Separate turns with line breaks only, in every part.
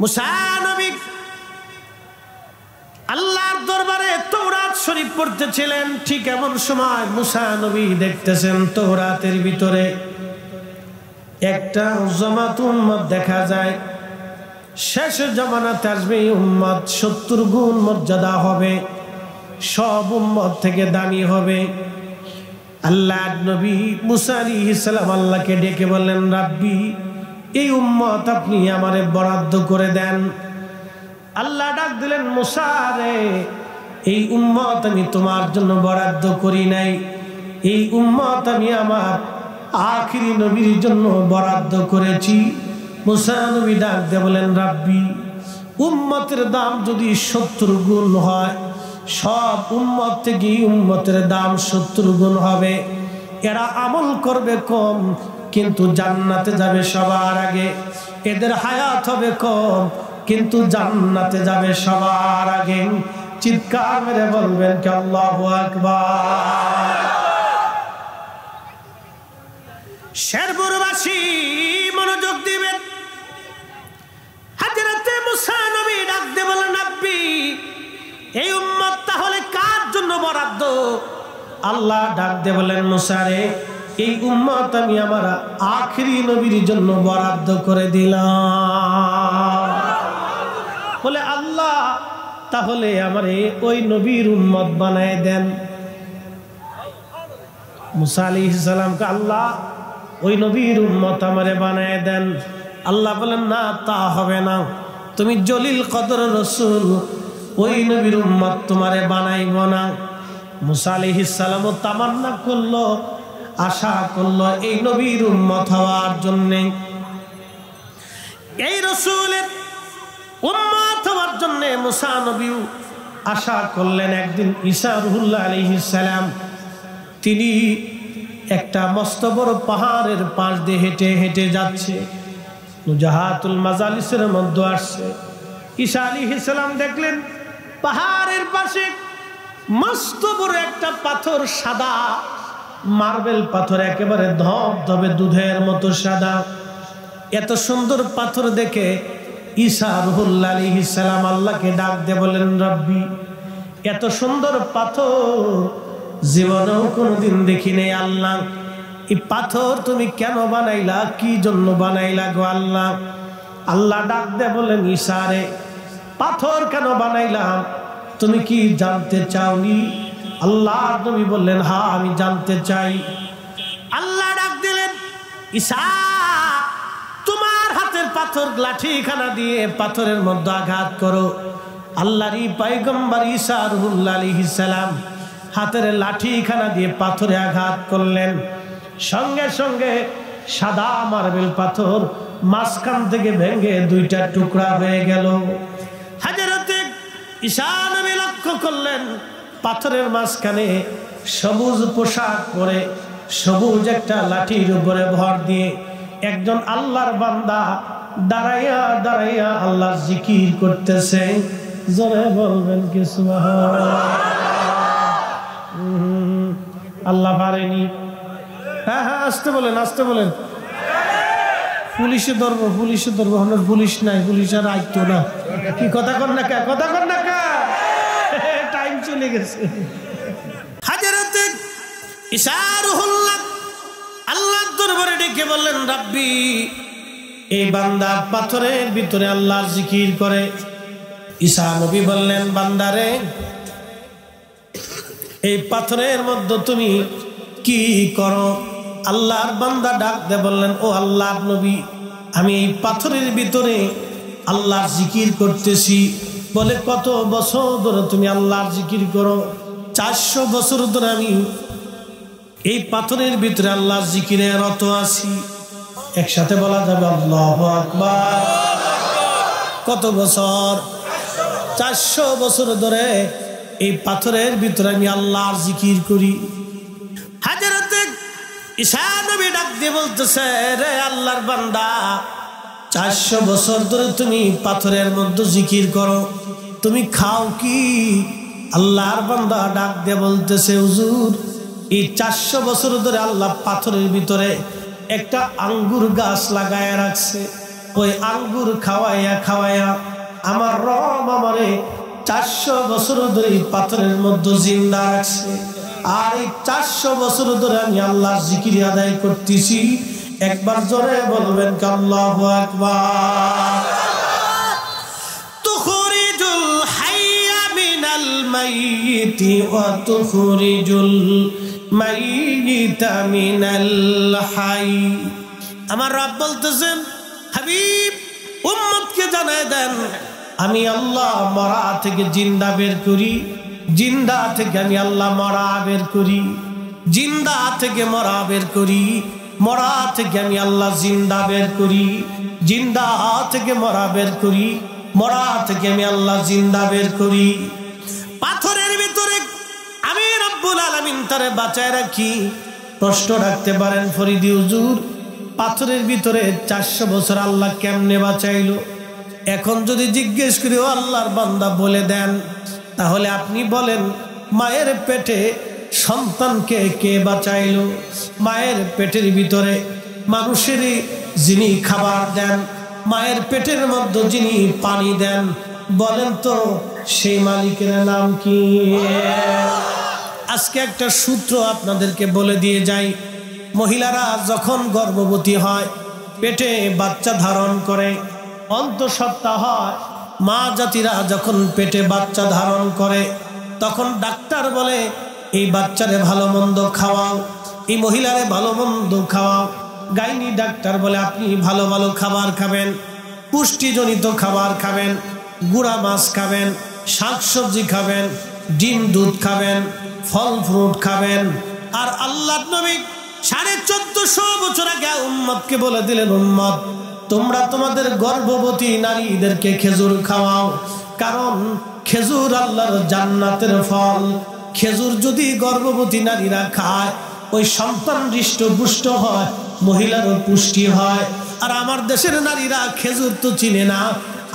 মুসা নবী আল্লাহর দরবারে তাওরাত শরীফ পড়তেছিলেন। ঠিক এমন সময় মুসা নবী দেখতেছেন তাওরাতের ভিতরে একটা জামাত উম্মত দেখা যায়। শেষ জামানাতে আসবে উম্মত 70 গুণ মর্যাদা হবে, সব উম্মত থেকে দামি হবে। আল্লাহর নবী মুসা আলাইহিস সালাম আল্লাহকে ডেকে বললেন, রাব্বি এই উম্মত আপনি আমারে বরাদ্দ করে দেন। আল্লাহ ডাক দিলেন, মুসা রে এই উম্মত আমি তোমার জন্য বরাদ্দ করি নাই, এই উম্মত আমি আমার আখিরি নবীর জন্য বরাদ্দ করেছি। মুসা নবী ডাক দিয়ে বলেন, রাব্বি উম্মতের দাম যদি 70 গুণ হয়, সব উম্মত থেকে উম্মতের দাম 70 গুণ হবে। এরা আমল করবে কম কিন্তু জান্নাতে যাবে সবার আগে। এদের হায়াত হবে কম কিন্তু জান্নাতে যাবে সবার আগে। চিৎকার মেরে বলবেন কি আল্লাহু আকবার। শেরপুরবাসী মনোযোগ দিবেন। হযরতে মুসা নবী ডাক দিয়ে বলেন, রাব্বি এই উম্মত তাহলে কার জন্য বরাদ্দ? আল্লাহ ডাক দিয়ে বলেন, মুসা রে এই উম্মত আমি আমার আখিরি নবীর জন্য বরাদ্দ করে দিলাম। বলে আল্লাহ তাহলে আমারে ওই নবীর উম্মত বানায় দেন। মুসা আলাইহিস সালামকে আল্লাহ ওই নবীর উম্মত আমারে বানায় দেন। আল্লাহ বলেন, না তা হবে না, তুমি জলিল কদর রাসূল, ওই নবীর উম্মত তোমারে বানাইব না। মুসা আলাইহিস সালাম তামান্না করলো, আশা করলো এই নবীর উম্মত হওয়ার জন্য, এই রাসূলের উম্মত হওয়ার জন্য মুসা নবী আশা করলেন। একদিন ঈসা রুহুল্লাহ আলাইহিস সালাম তিনি একটা মস্ত বড় পাহাড়ের পাশ দিয়ে হেঁটে হেঁটে যাচ্ছে, নুজাহাতুল মাজালিসের মধ্যে আসছে। ঈসা আলাইহিস সালাম দেখলেন পাহাড়ের পাশে মস্ত বড় একটা পাথর, সাদা মার্বেল পাথর, একেবারে ধবধবে দুধের মতো সাদা। এত সুন্দর পাথর দেখে ঈসা রুহুল্লাহ আলাইহিস সালাম আল্লাহকে ডাক দিয়ে বলেন, রাব্বি এত সুন্দর পাথর জীবনেও কোনোদিন দেখি নাই। আল্লাহ এই পাথর তুমি কেন বানাইলা, কি জন্য বানাইলা গো আল্লাহ? আল্লাহ ডাক দিয়ে বলেন, ঈসা রে পাথর কেন বানাইলাম তুমি কি জানতে চাওনি? আল্লাহ নবী বললেন, হ্যাঁ আমি জানতে চাই। আল্লাহ ডাক দিলেন, ঈসা তোমার হাতের পাথর লাঠিখানা দিয়ে পাথরের মধ্যে আঘাত করো। আল্লাহরই পয়গম্বর ঈসা রুহুল্লাহ আলাইহিস সালাম হাতের লাঠিখানা দিয়ে পাথরে আঘাত করলেন। সঙ্গে সঙ্গে সাদা মার্বেল পাথর মাঝখান থেকে ভেঙে 2টা টুকরা হয়ে গেল। হযরতে ঈসা নবী লক্ষ্য করলেন পাথরের মাঝখানে সবুজ পোশাক পরে, সবুজ একটা লাঠির উপরে ভর দিয়ে একজন আল্লাহর বান্দা দাঁড়াইয়া দাঁড়াইয়া আল্লাহর জিকির করতেছে। জোরে বলবেন কি সুবহানাল্লাহ। আল্লাহ পারেনি। হ্যাঁ হ্যাঁ আসতে বলেন, আসতে বলেন। পুলিশে ধরবো, পুলিশে ধরবো। আমার পুলিশ নাই, পুলিশ আর আইতো না। কি কথা কর না কা, কথা কর না কা, টাইম চলে গেছে। হযরতে ঈসা রুহুল্লাহ আল্লাহর দরবারে ডেকে বললেন, রাব্বি এই বান্দা পাথরের ভিতরে আল্লাহর জিকির করে। ঈসা নবী বললেন, বান্দারে এই পাথরের মধ্যে তুমি কি করো? আল্লাহর বান্দা ডাক দে বললেন, ও আল্লাহর নবী আমি এই পাথরের ভিতরে আল্লাহর জিকির করতেছি। বলে, কত বছর ধরে তুমি আল্লাহর জিকির করো? 400 বছর ধরে আমি এই পাথরের ভিতরে আল্লাহর জিকিরে রত আছি। একসাথে বলা যাবে আল্লাহু আকবার। কত বছর? 400 বছর ধরে এই পাথরের ভিতরে আমি আল্লাহর জিকির করি। হযরতে ঈসা নবী ডাক দিয়ে বলতেছে, রে আল্লাহর বান্দা 400 বছর ধরে তুমি পাথরের মধ্যে জিকির করো, তুমি খাও কি? আল্লাহর বান্দা ডাক দিয়ে বলতেছে, হুজুর এই 400 বছর ধরে আল্লাহ পাথরের ভিতরে একটা আঙ্গুর গাছ লাগায় রাখছে। ওই আঙ্গুর খাওয়াইয়া খাওয়াইয়া আমার রব আমারে 400 বছর ধরে পাথরের মধ্যে জিন্দা রাখছে। আর এই 400 বছর ধরে আমি আল্লাহর জিকির আদায় করতেছি। একবার জোরে বলবেন আল্লাহু আকবার। তুখরিজুল হাইয়া মিনাল মাইয়িতি ওয়া তুখরিজুল মাইয়িতা মিনাল হাই। আমার রব বলতেছেন, হাবিব উম্মতকে জানায় দেন, আমি আল্লাহ মরা থেকে জিন্দা বের করি, জিন্দা থেকে আমি আল্লাহ মরা বের করি, জিন্দা থেকে মরা বের করি, মরা থেকে আমি আল্লাহ জিন্দা বের করি, জিন্দা থেকে মরা বের করি, মরা থেকে আমি আল্লাহ জিন্দা বের করি। পাথরের ভিতরে আমি রব্বুল আলামিন তারে বাঁচায় রাখি। প্রশ্ন রাখতে পারেন ফরিদি হুজুর, পাথরের ভিতরে 400 বছর আল্লাহ কেমনে বাঁচাইলো? এখন যদি জিজ্ঞেস করি ও আল্লাহর বান্দা বলে দেন, তাহলে আপনি বলেন মায়ের পেটে সন্তানকে কে বাঁচাইলো? মায়ের পেটের ভিতরে মানুষের যিনি খাবার দেন, মায়ের পেটের মধ্যে যিনি পানি দেন, বলেন তো সেই মালিকের নাম কি? আজকে একটা সূত্র আপনাদেরকে বলে দিয়ে যাই। মহিলারা যখন গর্ভবতী হয়, পেটে বাচ্চা ধারণ করে, অন্তঃসত্ত্বা হয়, মা জাতিরা যখন পেটে বাচ্চা ধারণ করে, তখন ডাক্তার বলে এই বাচ্চারে ভালো মন্দ খাওয়াও, এই মহিলারে ভালো মন্দ খাওয়াও। গাইনি ডাক্তার বলে আপনি ভালো ভালো খাবার খাবেন, পুষ্টিজনিত খাবার খাবেন, গুঁড়া মাছ খাবেন, শাকসবজি খাবেন, ডিম দুধ খাবেন, ফল ফ্রুট খাবেন। আর আল্লাহর নবী 1450 বছর আগে উম্মতকে বলে দিলেন, উম্মত তোমরা তোমাদের গর্ভবতী নারীদেরকে খেজুর খাওয়াও, কারণ খেজুর আল্লাহর জান্নাতের ফল। খেজুর যদি গর্ভবতী নারীরা খায়, ওই সন্তান হৃষ্টপুষ্ট হয়, মহিলারও পুষ্টি হয়। আর আমার দেশের নারীরা খেজুর তো চিনে না,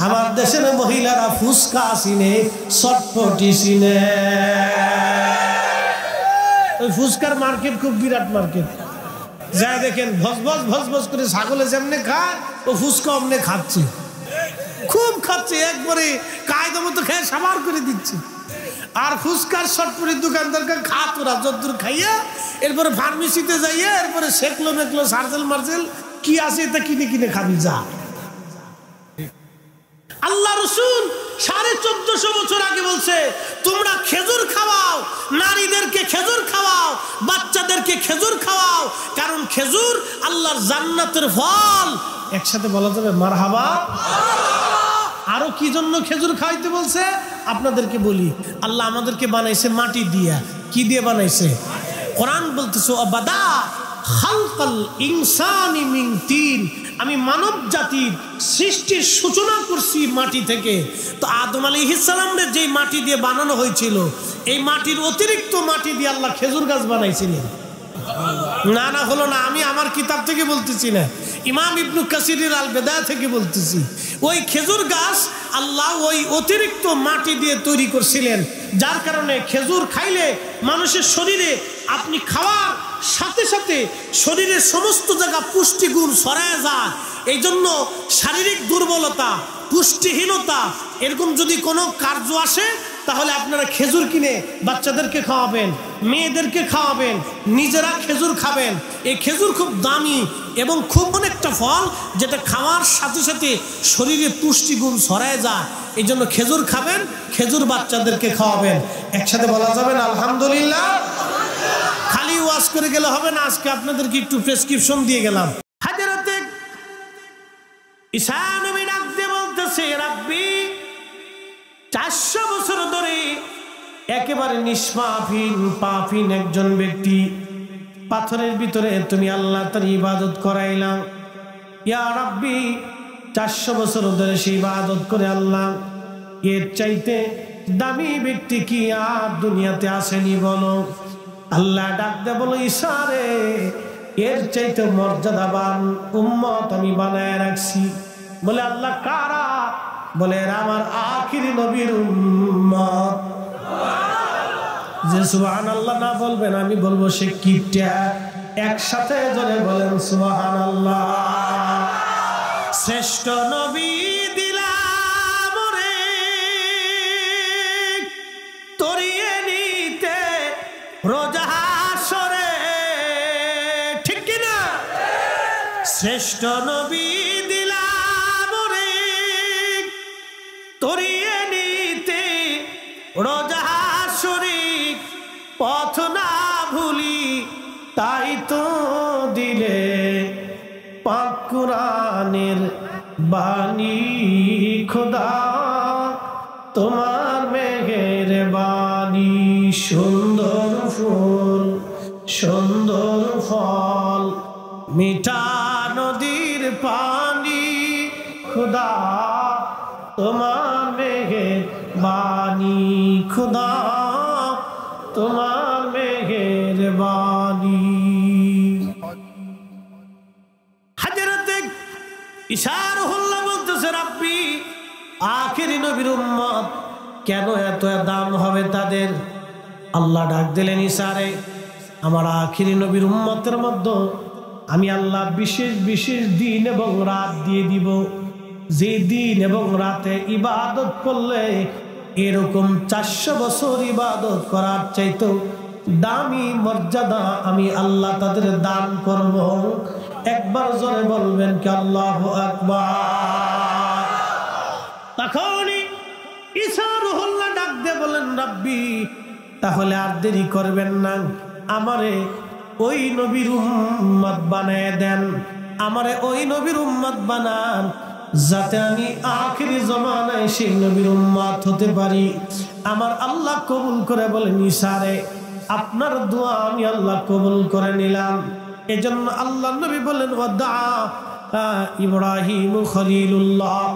আমার দেশের মহিলারা ফুসকা চিনে, চটপটি চিনে। ওই ফুসকার মার্কেট খুব বিরাট মার্কেট, যা দেখেন ভসভস ভসভস করে ছাগলে যেমনে খায়, ও ফুসকা অমনে খাচ্ছে, খুব খাচ্ছে, একবারে কায়দা মতো খেয়ে সাবার করে দিচ্ছে। আর ফুসকার চটপটির দোকানদারকে খা তোরা যদ্দূর খাইয়া, এরপরে ফার্মেসিতে যাইয়া, এরপরে সেকলো মেকলো সার্জেল মার্জেল কি আছে এটা কিনে কিনে খাবি যা। আল্লাহ রাসূল 1450 বছর আগে বলছে, তোমরা খেজুর খাওয়াও, নারীদেরকে খেজুর খাওয়াও, বাচ্চাদেরকে খেজুর খাওয়াও, কারণ খেজুর আল্লাহর জান্নাতের ফল। একসাথে বলা যাবে মারহাবা। আরো কি জন্য খেজুর খাওয়াইতে বলছে আপনাদেরকে বলি। আল্লাহ আমাদেরকে বানাইছে মাটি দিয়া। কি দিয়ে বানাইছে? কোরআন বলতেছে, আবাদা খালকাল ইনসানি মিন তিন, আমি মানব জাতির সৃষ্টির সূচনা করছি মাটি থেকে। তো আদম আলাইহিস সালামের যে মাটি দিয়ে বানানো হয়েছিল, এই মাটির অতিরিক্ত মাটি দিয়ে আল্লাহ খেজুর গাছ বানাইছিলেন। না না হলো না, আমি আমার কিতাব থেকে বলতেছি না, ইমাম ইবনে কাসিরের আল বেদায়া থেকে বলতেছি। ওই খেজুর গাছ আল্লাহ ওই অতিরিক্ত মাটি দিয়ে তৈরি করছিলেন, যার কারণে খেজুর খাইলে মানুষের শরীরে আপনি খাওয়ার সাথে সাথে শরীরের সমস্ত জায়গা পুষ্টিগুণ ছড়ায় যায়। এই জন্য শারীরিক দুর্বলতা, পুষ্টিহীনতা এরকম যদি কোনো কার্য আসে, তাহলে আপনারা খেজুর কিনে বাচ্চাদেরকে খাওয়াবেন, মেয়েদেরকে খাওয়াবেন, নিজেরা খেজুর খাবেন। এই খেজুর খুব দামি এবং খুব অনেকটা ফল, যেটা খাওয়ার সাথে সাথে শরীরে পুষ্টিগুণ ছড়ায় যায়। এই জন্য খেজুর খাবেন, খেজুর বাচ্চাদেরকে খাওয়াবেন। একসাথে বলা যাবে না আলহামদুলিল্লাহ? খালি ওয়াজ করে গেলে হবে না, আজকে আপনাদেরকে একটু প্রেসক্রিপশন দিয়ে গেলাম। হাজরাতে ঈসা নবী ডাক দিয়ে বলতেছে, রাব্বি 400 বছর ধরে একেবারে নিষ্পাপহীন পাপহীন একজন ব্যক্তি পাথরের ভিতরে তুমি আল্লাহ তার ইবাদত করাইলাম। ইয়া রাব্বি 400 বছর ধরে সে ইবাদত করে আল্লাহ, এর চাইতে দামি ব্যক্তি কি আর দুনিয়াতে আসেনি বলো? আল্লাহ ডাক দে বলো, ঈসা রে, এর চাইতে মর্যাদাবান উম্মত আমি বানায় রাখছি। বলে আল্লাহ কারা? বলে এরা আমার আখিরি নবীর উম্মত। যে সুবহানাল্লাহ না বলবেন আমি বলবো সে কিপটা। একসাথে জোরে বলেন সুবহানাল্লাহ। শ্রেষ্ঠ নবী দিলাম রে তরিয়ে নিতে রোজা হাসরে, ঠিক কিনা? শ্রেষ্ঠ নবী দিলাম রে তরিয়ে নিতে রোজা হাসরে, পথ না ভুলি তাই তো দিলে পাক কুরআনের বাণী খোদা তোমার মেহেরবানি। সুন্দর ফুল সুন্দর ফল মিঠা নদীর পানি খোদা তোমার মেহেরবানি, খোদা তোমার মেহেরবানি। হযরতে ঈসা রূহুল্লাহ বলতেছে রাব্বি আখিরি নবীর উম্মত কেন এত দাম হবে তাদের? আল্লাহ ডাক দিলেন ঈসারে, আমার আখিরি নবীর উম্মতের মধ্যে আমি আল্লাহ বিশেষ বিশেষ দিন এবং রাত দিয়ে দিব, যে দিন এবং রাতে ইবাদত করলে এরকম 400 বছর ইবাদত করার চাইতো দামি মর্যাদা আমি আল্লাহ তাদের দান করব। একবার জোরে বলবেন কি আল্লাহু আকবার। তখনই ঈসা রূহুল্লাহ ডাক দিয়ে বলেন রাব্বি তাহলে আর দেরি করবেন না, আমারে ওই নবীর উম্মত বানায় দেন, আমারে ওই নবীর উম্মত বানান যাতে আমি আখিরি জমানায় সেই নবীর উম্মত হতে পারি। আমার আল্লাহ কবুল করে বলেন ঈসারে আপনার দোয়া আমি আল্লাহ কবুল করে নিলাম। এজন্য আল্লাহ নবী বলেন ওয়াদা ইব্রাহিম খলিলুল্লাহ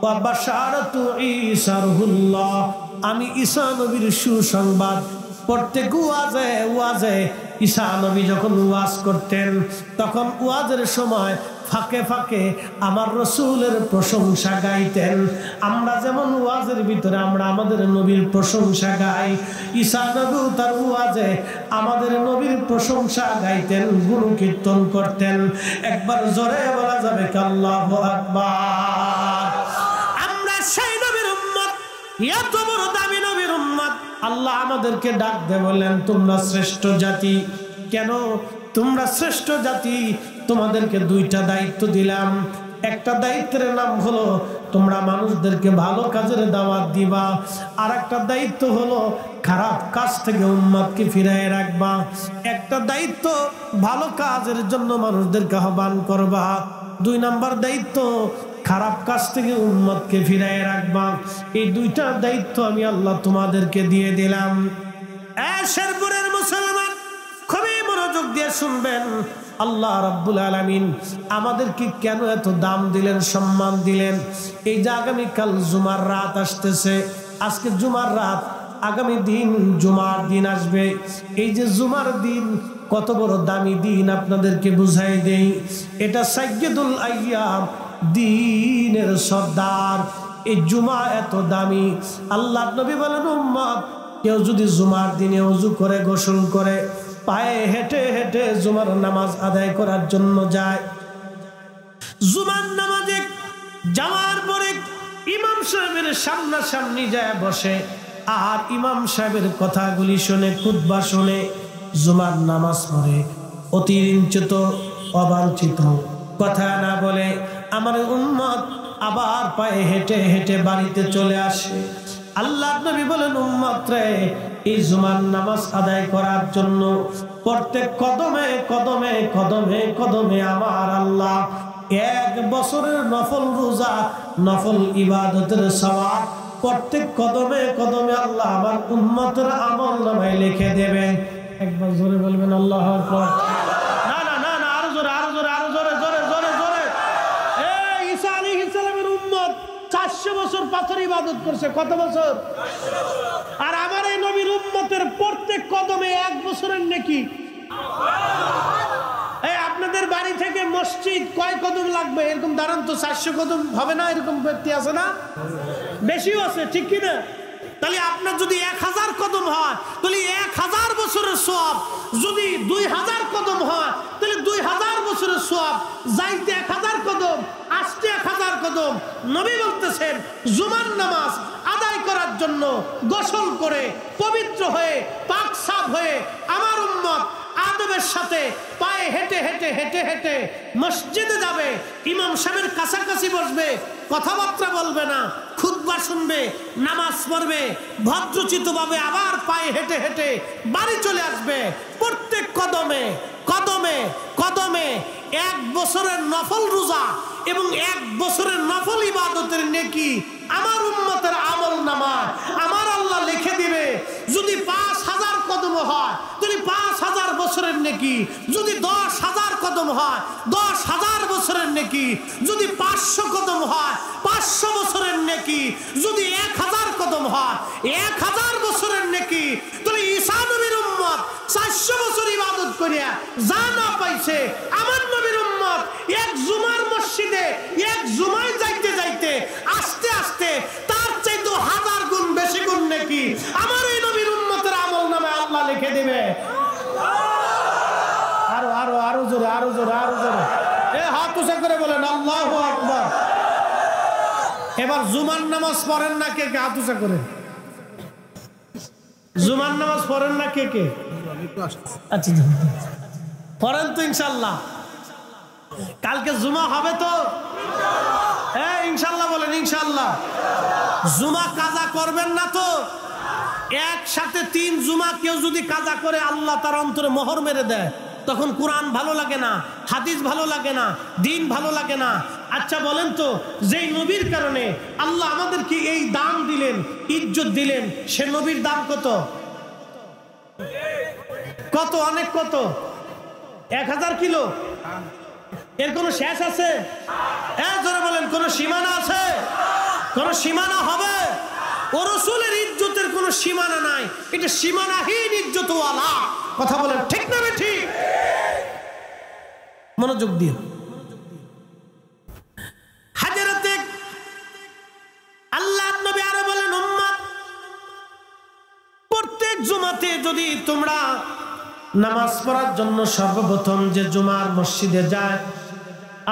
ওয়া বাশারাতু ঈসা রূহুল্লাহ, আমি ঈসা নবীর সুসংবাদ প্রত্যেক ওয়াজে ঈসা নবী যখন ওয়াজ করতেন তখন ওয়াজের সময় ফাঁকে ফাঁকে আমার রসুলের প্রশংসা গাইতেন। আমরা যেমন ওয়াজের ভিতরে আমরা আমাদের নবীর প্রশংসা গাই, ঈসা নবী তার ওয়াজে আমাদের নবীর প্রশংসা গাইতেন, গুণকীর্তন করতেন। একবার জোরে বলা যাবে কি আল্লাহু আকবার। আমরা সেই নবীর উম্মত, এত বড় দামি নবীর উম্মত। আল্লাহ আমাদেরকে ডাক দিয়ে বললেন তোমরা শ্রেষ্ঠ জাতি। কেন তোমরা শ্রেষ্ঠ জাতি? তোমাদেরকে দুইটা দায়িত্ব দিলাম। একটা দায়িত্বের নাম হলো তোমরা মানুষদেরকে ভালো কাজের দাওয়াত দিবা, আর একটা দায়িত্ব হলো খারাপ কাজ থেকে উম্মতকে ফিরিয়ে রাখবা। একটা দায়িত্ব ভালো কাজের জন্য মানুষদেরকে আহ্বান করবা, 2 নাম্বার দায়িত্ব খারাপ কাজ থেকে উম্মতকে ফিরিয়ে রাখবা। এই দুইটা দায়িত্ব আমি আল্লাহ তোমাদেরকে দিয়ে দিলাম। শেরপুরের মুসলমান খুবই মনোযোগ দিয়ে শুনবেন। আল্লাহ রাব্বুল আলামিন আমাদেরকে কেন এত দাম দিলেন, সম্মান দিলেন? এই যে আগামীকাল জুমার রাত আসতেছে, আজকে জুমার রাত, আগামী দিন জুমার দিন আসবে। এই যে জুমার দিন কত বড় দামি দিন আপনাদেরকে বুঝাই দেই। এটা সাইয়্যিদুল আইয়াম, দিনের সর্দার। এই জুমা এত দামি। আল্লাহ নবী বলেন উম্মত কেউ যদি জুমার দিনে ওযু করে গোসল করে পায়ে হেঁটে হেঁটে জুমার নামাজ আদায় করার জন্য যায়, জুমার নামাজে যাওয়ার পরে ইমাম সাহেবের সামনাসামনি যায় বসে আর ইমাম সাহেবের কথাগুলি শুনে, খুতবা শুনে জুমার নামাজ পড়ে, অতিরঞ্চিত অবাঞ্ছিত কথা না বলে আমার উম্মত আবার পায়ে হেঁটে হেঁটে বাড়িতে চলে আসে। আল্লাহ নবী বলেন উম্মত রে, এই জুমার নামাজ আদায় করার জন্য প্রত্যেক কদমে কদমে কদমে কদমে আমার আল্লাহ 1 বছরের নফল রোজা, নফল ইবাদতের সওয়াব প্রত্যেক কদমে কদমে আল্লাহ আমার উম্মতের আমল নামায় লিখে দেবেন। একবার জোরে বলবেন আল্লাহু আকবার। না না না না, আরো জোরে আরো জোরে আরো জোরে জোরে জোরে জোরে। এই ঈসা আলাইহিস সালামের উম্মত 400 বছর পাথর ইবাদত করছে। কত বছর? আর আমার এই নবীর উম্মতের প্রত্যেক কদমে 1 বছরের নেকি। এই আপনাদের বাড়ি থেকে মসজিদ কয় কদম লাগবে? এরকম দাঁড়ান তো, 400 কদম হবে না? এরকম ব্যক্তি আছে না? বেশিও আছে, ঠিক কি না? তাহলে আপনার যদি 1000 কদম হয় তাহলে 1000 বছরের সওয়াব, যদি 2000 কদম হয় তাহলে 2000 বছরের সওয়াব, যাইতে 1000 কদম, আসতে 1000 কদম। নবী বলতেছেন জুমার নামাজ আদায় করার জন্য গোসল করে পবিত্র হয়ে পাক সাফ হয়ে আমার উম্মত আদবের সাথে পায়ে হেঁটে হেঁটে হেঁটে হেঁটে মসজিদে যাবে, ইমাম সাহেবের কাছাকাছি বসবে, কথাবার্তা বলবে না, খুতবা শুনবে, নামাজ পড়বে, ভদ্রচিতভাবে আবার পায়ে হেঁটে হেঁটে বাড়ি চলে আসবে। প্রত্যেক কদমে কদমে কদমে 1 বছরের নফল রোজা এবং 1 বছরের নফল ইবাদতের নেকি আমার উম্মতের আমল নামায় আমার আল্লাহ লিখে দিবে। যদি 5000 কদম হয়, যদি 5000 বছরের নেকি, যদি 10,000 কদম হয় 10,000 বছরের নেকি, যদি 500 কদম হয় 500 বছরের নেকি, যদি 1000 কদম হয় 1000 বছরের নেকি। তুমি ঈসা নবীর উম্মত 400 বছর ইবাদত করিয়া যা না পাইছে, আমার নবীর উম্মত এক জুমার মসজিদে এক জুমায় যাইতে যাইতে আস্তে আস্তে তার চাইতে 1000 গুণ বেশি গুণ নেকি আমার এই নবীর উম্মতের আমল নামে আল্লাহ লিখে দিবে। আরো আরো আরো জোরে আরো জোরে আরো জোরে হাত উঁচা করে বলেন আল্লাহু আকবার। এবার জুমার নামাজ পড়েন না কে কে? হাত উঁচা করে। জুমার নামাজ পড়েন না কে কে? আচ্ছা পড়েন তো ইনশাল্লাহ। কালকে জুমা হবে তো? হ্যাঁ ইনশাল্লাহ বলেন ইনশাল্লাহ। জুমা কাজা করবেন না তো? একসাথে 3 জুমা কেউ যদি কাজা করে আল্লাহ তার অন্তরে মোহর মেরে দেয়, তখন কোরআন ভালো লাগে না, হাদিস ভালো লাগে না, দিন ভালো লাগে না। আচ্ছা বলেন তো, যেই নবীর কারণে আল্লাহ আমাদেরকে এই দাম দিলেন, ইজ্জত দিলেন, সে নবীর দাম কত? কত? অনেক কত? 1000 কিলো? এর কোনো শেষ আছে? জোরে বলেন, কোন সীমানা আছে? কোন সীমানা হবে? ও রাসূলের ইজ্জতের কোন সীমানা নাই, এটা সীমানাহীন ইজ্জতওয়ালা। কথা বলেন ঠিক না ঠিক? মনোযোগ দিয়ে। হযরতে আল্লাহর নবী আরো বলেন, উম্মত প্রত্যেক জুমাতে যদি তোমরা নামাজ পড়ার জন্য সর্বপ্রথম যে জুমার মসজিদে যায়,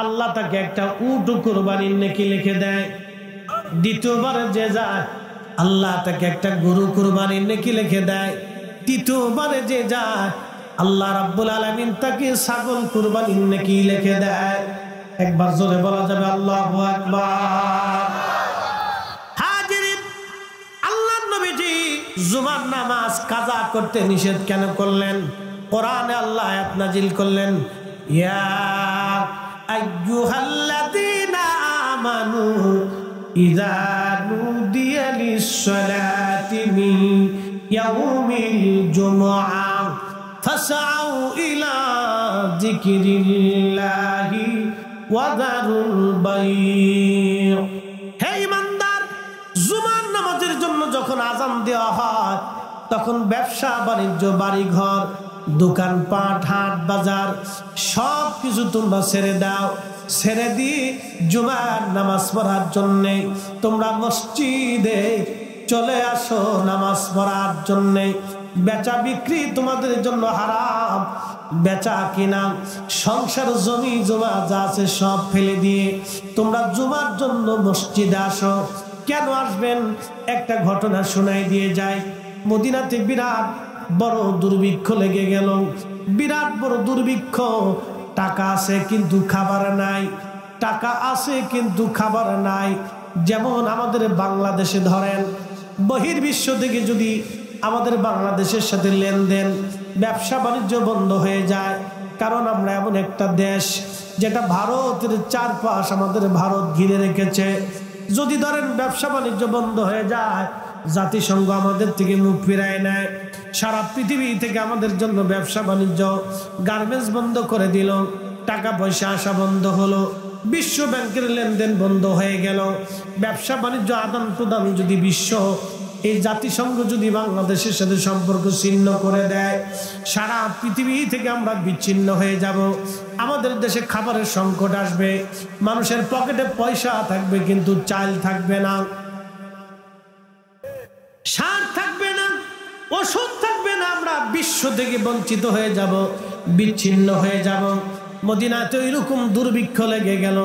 আল্লাহ তাকে একটা উট কুরবানির নেকি লিখে দেয়। দ্বিতীয়বারে যে যায় আল্লাহ তাকে একটা গরু কুরবানির নেকি লিখে দেয়। তৃতীয়বারে যে যায় আল্লাহ রাব্বুল আলামিন তাকে ছাগল কুরবানির নেকি লিখে দেয়। একবার জোরে বলা যাবে আল্লাহু আকবার। হাজিরিন, আল্লাহর নবীজি জুমার নামাজ কাজা করতে নিষেধ কেন করলেন? কোরআনে আল্লাহ আয়াত নাজিল করলেন, ইয়া আইয়ুহাল্লাযীনা আমানু ইযা নুদিয়া লিস-সালাতি মিন ইয়াউমিল জুমআ ফাসআউ ইলা যিকরিল্লাহি ওয়া যারুল বাই'। হে ঈমানদার, জুমার নামাজের জন্য যখন আযান দেওয়া হয় তখন ব্যবসা বাণিজ্য, বাড়ি ঘর, দোকানপাট, হাট বাজার সব কিছু তোমরা ছেড়ে দাও। ছেড়ে দিয়ে জুমার নামাজ পড়ার জন্যে তোমরা মসজিদে চলে আসো নামাজ পড়ার জন্যে। বেচা বিক্রি তোমাদের জন্য হারাম। বেচা কিনা, সংসার, জমি জমা যা আছে সব ফেলে দিয়ে তোমরা জুমার জন্য মসজিদে আসো। কেন আসবেন? একটা ঘটনা শোনাই দিয়ে যায়। মদিনাতে বিরাট বড় দুর্ভিক্ষ লেগে গেল। বিরাট বড় দুর্ভিক্ষ। টাকা আছে কিন্তু খাবার নাই, টাকা আছে কিন্তু খাবার নাই। যেমন আমাদের বাংলাদেশে ধরেন, বহির্বিশ্ব থেকে যদি আমাদের বাংলাদেশের সাথে লেনদেন, ব্যবসা বাণিজ্য বন্ধ হয়ে যায়। কারণ আমরা এমন একটা দেশ যেটা ভারতের চারপাশ আমাদের ভারত ঘিরে রেখেছে। যদি ধরেন ব্যবসা বাণিজ্য বন্ধ হয়ে যায়, জাতিসংঘ আমাদের থেকে মুখ ফিরায় নেয়। সারা পৃথিবী থেকে আমাদের জন্য ব্যবসা বাণিজ্য, গার্মেন্টস বন্ধ করে দিল, টাকা পয়সা আসা বন্ধ হলো, বিশ্ব ব্যাংকের লেনদেন বন্ধ হয়ে গেল। ব্যবসা বাণিজ্য আদান প্রদান যদি বিশ্ব, এই জাতিসংঘ যদি বাংলাদেশের সাথে সম্পর্ক ছিন্ন করে দেয়, সারা পৃথিবী থেকে আমরা বিচ্ছিন্ন হয়ে যাব। আমাদের দেশে খাবারের সংকট আসবে, মানুষের পকেটে পয়সা থাকবে কিন্তু চাল থাকবে না, সার থাকবে না, ওষুধ থাকবে না। আমরা বিশ্ব থেকে বঞ্চিত হয়ে যাব, বিচ্ছিন্ন হয়ে যাব। মদিনাতে এরকম দুর্ভিক্ষ লেগে গেল।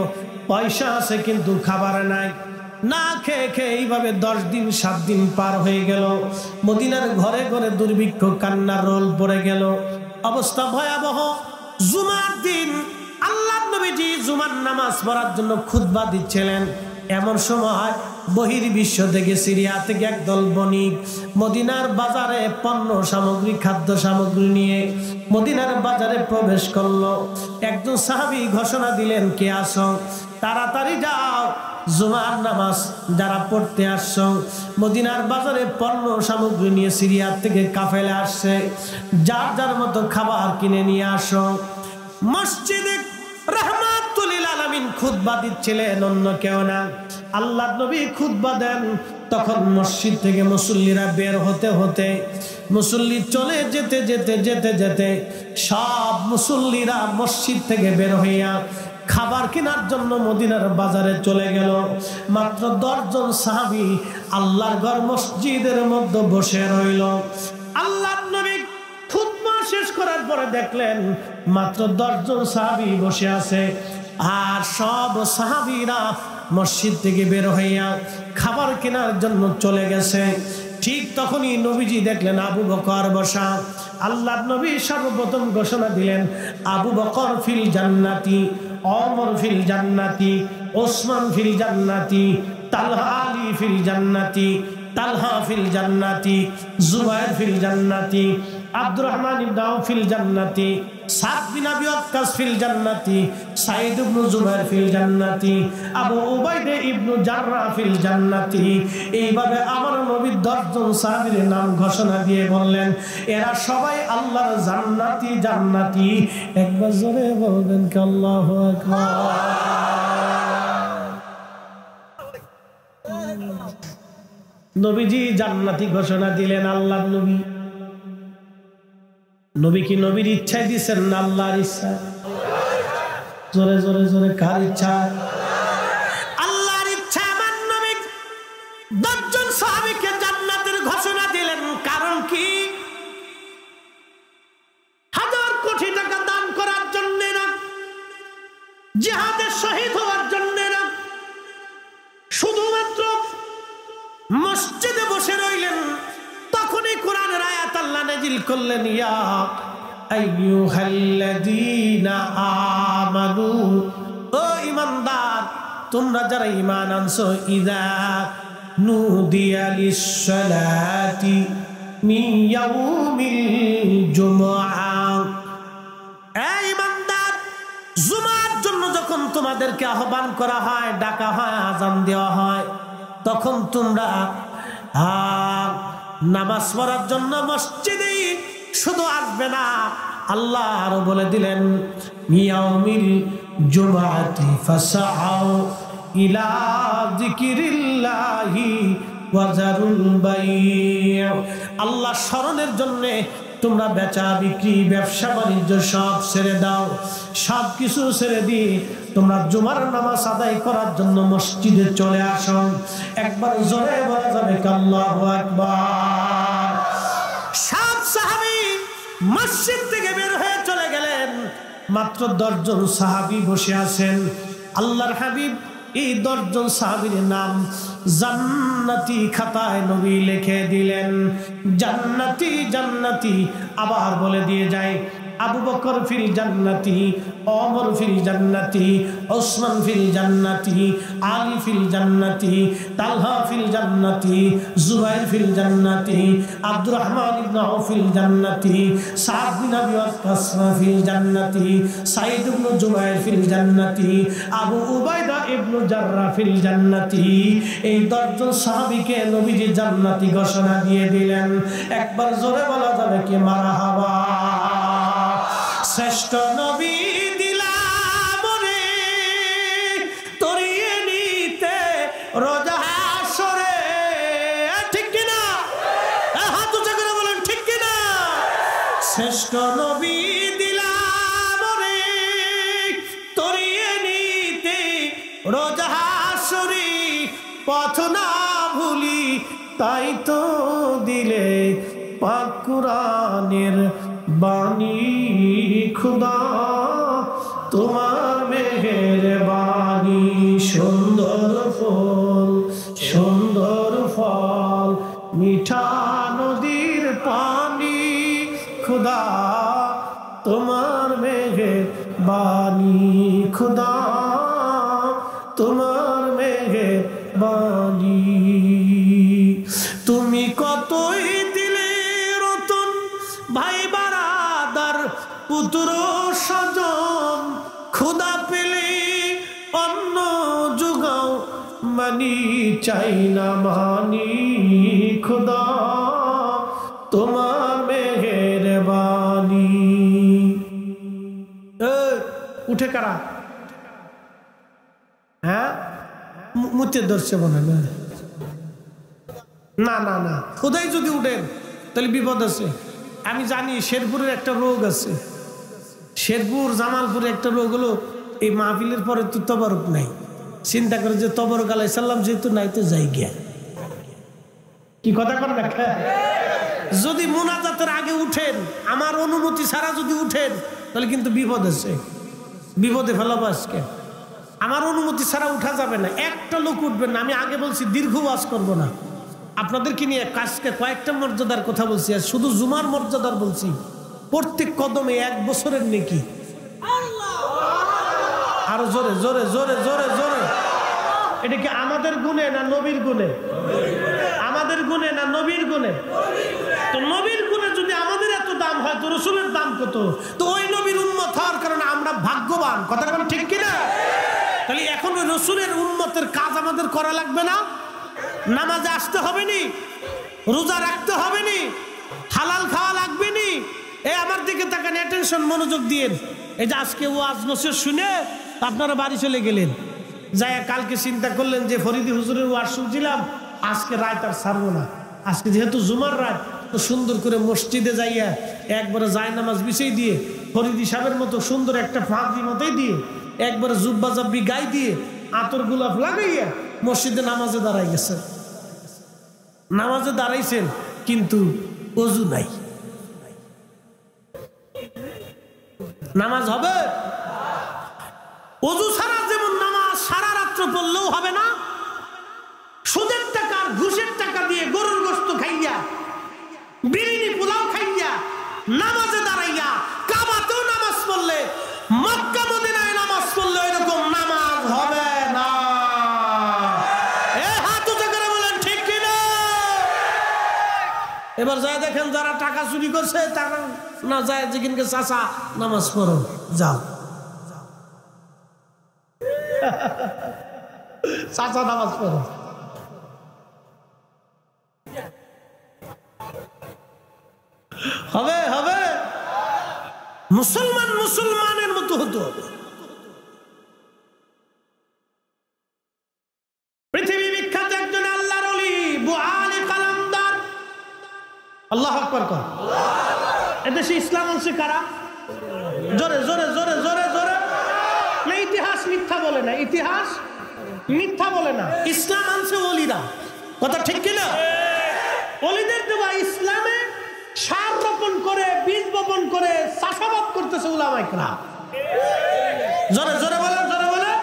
পয়সা আছে কিন্তু খাবার নাই। না খেয়ে খেয়ে এইভাবে 10 দিন 7 দিন পার হয়ে গেল। মদিনার ঘরে ঘরে দুর্ভিক্ষ, কান্নার রোল পড়ে গেল। অবস্থা ভয়াবহ। জুমার দিন আল্লাহর নবীজি জুমার নামাজ পড়ার জন্য খুতবা দিচ্ছিলেন। এমন সময় বহির্বিশ্ব থেকে, সিরিয়া থেকে একদল বণিক মদিনার বাজারে পণ্য সামগ্রী, খাদ্য সামগ্রী নিয়ে মদিনার বাজারে প্রবেশ করলো। একজন সাহাবী ঘোষণা দিলেন, কে আসো, তাড়াতাড়ি যাও, জুমার নামাজ যারা পড়তে আসছো, মদিনার বাজারে পণ্য সামগ্রী নিয়ে সিরিয়া থেকে কাফেলা আসছে, যার যার মতো খাবার কিনে নিয়ে আসো। মসজিদে রাহমাতুল লিল আলামিন খুতবা দিচ্ছিলেন, অন্য কেউ না। আল্লাহর নবী খুতবা দেন, তখন মসজিদ থেকে মুসল্লিরা বের হতে হতে, মুসল্লি চলে যেতে যেতে যেতে যেতে সব মুসল্লিরা মসজিদ থেকে বের হইয়া খাবার কেনার জন্য মদিনার বাজারে চলে গেল। মাত্র 10 জন সাহাবী আল্লাহর ঘর মসজিদের মধ্যে বসে রইল। আল্লাহর নবী খুতবা শেষ করার পরে দেখলেন মাত্র 10 জন সাহাবী বসে আছে, আর সব সাহাবীরা মসজিদ থেকে বের হইয়া খাবার কেনার জন্য চলে গেছে। ঠিক তখনই নবীজি দেখলেন আবু বকর বসা। আল্লাহর নবী সর্বপ্রথম ঘোষণা দিলেন, আবু বকর ফিল জান্নাতি, ওমর ফিল জান্নাতি, ওসমান ফিল জান্নাতি, তালহা আলী ফিল জান্নাতি, তালহা ফিল জান্নাতি, জুবায়ের ফিল জান্নাতি, আব্দুর রহমান ইবনে আউফ ফিল জান্নাতি, সাদ বিন আবি ওয়াক্কাস ফিল জান্নাতি, সাঈদ ইবনে জুবায়ের ফিল জান্নাতি, আবু উবাইদা ইবনে জাররাহ ফিল জান্নাতি। এইভাবে আমার নবী 10 জন সাহাবীর নাম ঘোষণা দিয়ে বললেন, এরা সবাই আল্লাহর জান্নাতি জান্নাতি। একবার জোরে বলবেন কি আল্লাহু আকবার। নবীজি জান্নাতি ঘোষণা দিলেন। আল্লাহর নবী, নবী কি নবীর ইচ্ছায় দিচ্ছেন না আল্লাহর ইচ্ছা? জোরে জোরে জোরে, কার ইচ্ছা? আল্লাহর ইচ্ছা। আমার নবী 10 জন সাহাবীকে জান্নাতের ঘোষণা দিলেন। কারণ কি? 1000 কোটি টাকা দান করার জন্য না, জিহাদে শহীদ হওয়ার জন্য না, শুধুমাত্র মসজিদে বসে রইলেন। তখনই কোরআনের আয়াত আল্লাহ নাযিল করলেন, ইয়া আইয়ুহাল্লাযীনা আমানু, ও ঈমানদার, তোমরা যারা ঈমান আনছো, ইযা নুদিয়া লিস-সালাতি মিন ইয়াউমিল জুমআহ, এই ঈমানদার, জুমার জন্য যখন তোমাদেরকে আহ্বান করা হয়, ডাকা হয়, আযান দেওয়া হয়, তখন তোমরা নামাজ পড়ার জন্য মসজিদে শুধু আসবে না। আল্লাহ আরো বলে দিলেন, ইয়াউমিল জুমআতি ফাসআউ ইলা যিকিরিল্লাহি ওয়া যারুল বাই', আল্লাহ স্মরণের জন্য তোমরা বেচা বিক্রি, ব্যবসা বাণিজ্য সব ছেড়ে দাও। সব কিছু ছেড়ে দিয়ে তোমরা জুমার নামাজ আদায় করার জন্য মসজিদে চলে আসো। একবার জোরে বলা যাবে আল্লাহু আকবার। সব সাহাবী মসজিদ থেকে বের হয়ে চলে গেলেন। মাত্র 10 জন সাহাবী বসে আছেন। আল্লাহর হাবিব এই 10 জন সাহাবীর নাম জান্নাতি খাতায় নবী লিখে দিলেন। জান্নাতি জান্নাতি আবার বলে দিয়ে যায়, আবু বকর ফিল জান্নাতি, ওমর ফিল জান্নাতি, ওসমান ফিল জান্নাতি, আলী ফিল জান্নাতি, তালহা ফিল জান্নাতি, জুবাইর ফিল জান্নাতি, আব্দুর রহমান ইবনে আউফ ফিল জান্নাতি, সাদ বিন আবি ওয়াক্কাস ফিল জান্নাতি, সাঈদ ইবনে জুবাইর ফিল জান্নাতি, আবু উবাইদা ইবনে জাররাহ ফিল জান্নাতি। এই 10 জন সাহাবীকে নবীজি জান্নাতি ঘোষণা দিয়ে দিলেন। একবার জোরে বলা যাবে কি মারহাবা। শ্রেষ্ঠ নবী দিলাম রে তরিয়ে নিতে রোজা হাসরে, ঠিক কিনা? হাত উঁচা করে বলেন ঠিক কিনা? শ্রেষ্ঠ নবী দিলাম রে তরিয়ে নিতে রোজা হাসরে, পথ না ভুলি তাই তো দিলে পাক কুরআনের বাণী, খুদা তোমার মেহেরবানি। সুন্দর ফুল সুন্দর ফল মিঠা নদীর পানি খুদা তোমার মেঘের বাণী খুদা তোমার মেঘের বাণী তুমি কতই দিলে রতন ভাই বারাদার পুত্র স্বজন খুদা পেলে অন্ন যোগাও মানি চাই না মানি খুদা তোমার মেঘের বাণী উঠে কারা হ্যাঁ মুতে ধরছে মনে না না না খুদাই যদি উঠেন তাহলে বিপদ আছে আমি জানি শেরপুরের একটা রোগ আছে শেরপুর জামালপুরে একটা রোগ হলো এই মাহফিলের পরে তো তবরক নাই চিন্তা করে যে তবরক আলাইহিস সালাম যেহেতু নাই তো যাই গিয়া কি কথা কর না যদি মুনাজাতের আগে উঠেন আমার অনুমতি ছাড়া যদি উঠেন তাহলে কিন্তু বিপদ আছে বিপদে ফেলাবো আজকে আমার অনুমতি ছাড়া উঠা যাবে না একটা লোক উঠবেন না আমি আগে বলছি দীর্ঘ ওয়াজ করব না আপনাদেরকে নিয়ে কাজকে কয়েকটা মর্যাদার কথা বলছি আর শুধু জুমার মর্যাদার বলছি প্রত্যেক কদমে 1 বছরের নেকি আরো জোরে জোরে জোরে জোরে জোরে এটা কি আমাদের গুণে না নবীর গুণে আমাদের গুণে না নবীর গুণে তো নবীর গুণে যদি আমাদের এত দাম হয় তো রসুলের দাম কত তো ওই নবীর উম্মত হওয়ার কারণে আমরা ভাগ্যবান কথা বলেন ঠিক কিনা তাহলে এখন ওই রসুলের উম্মতের কাজ আমাদের করা লাগবে না নামাজে আসতে হবে নি রোজা রাখতে হবে নি হালাল খাওয়া লাগবে নি এই আমার দিকে তাকান অ্যাটেনশন মনোযোগ দিয়েন এই যে আজকে ওয়াজ নসিহত শুনে আপনারা বাড়ি চলে গেলেন যাই কালকে চিন্তা করলেন যে ফরিদি হুজুরের ওয়াজ শুনছিলাম আজকে রাত আর ছাড়বো না আজকে যেহেতু জুমার রাত তো সুন্দর করে মসজিদে যাইয়া একবারে জায়নামাজ বিছিয়ে দিয়ে ফরিদি সাহেবের মতো সুন্দর একটা ফাঁকি মতোই দিয়ে একবারে জুব্বা জাব্বি গায়ে দিয়ে আতর গোলাপ লাগাইয়া মসজিদে নামাজে দাঁড়াই গেছেন নামাজে দাঁড়াইছেন কিন্তু ওযু নাই নামাজ হবে ওযু ছাড়া যেমন নামাজ সারা রাত্র পড়লেও হবে না সুদের টাকা ঘুষের টাকা দিয়ে গরুর গোশত খাইয়া বিরিয়ানি পোলাও খাইয়া নামাজে দাঁড়াইয়া কাবাতেও নামাজ পড়লে মক্কা মদিনায় নামাজ পড়লে এরকম নামাজ হবে না হাত উঁচু করে বলেন ঠিক কিনা এবার যায় দেখেন যারা টাকা চুরি করছে তারা না যায় যেখানকে চাচা নামাজ পড়ো যাও চাচা নামাজ পড়ো হবে হবে মুসলমান মুসলমানের মতো হতে হবে পৃথিবী বিখ্যাত একজন আল্লাহর ওলি বুআলি কালামদার আল্লাহু আকবার কর এদেশে ইসলাম আছে কারা জোরে জোরে জোরে জোরে জোরে না ইতিহাস মিথ্যা বলে না ইতিহাস মিথ্যা বলে না ইসলাম আনছে ওলিরা কথা ঠিক কিনা ওলিদের দেওয়া ইসলামে সার রোপণ করে বীজ বপন করে চাষাবাদ করতেছে উলামায়ে কেরাম জোরে জোরে বলেন জোরে বলেন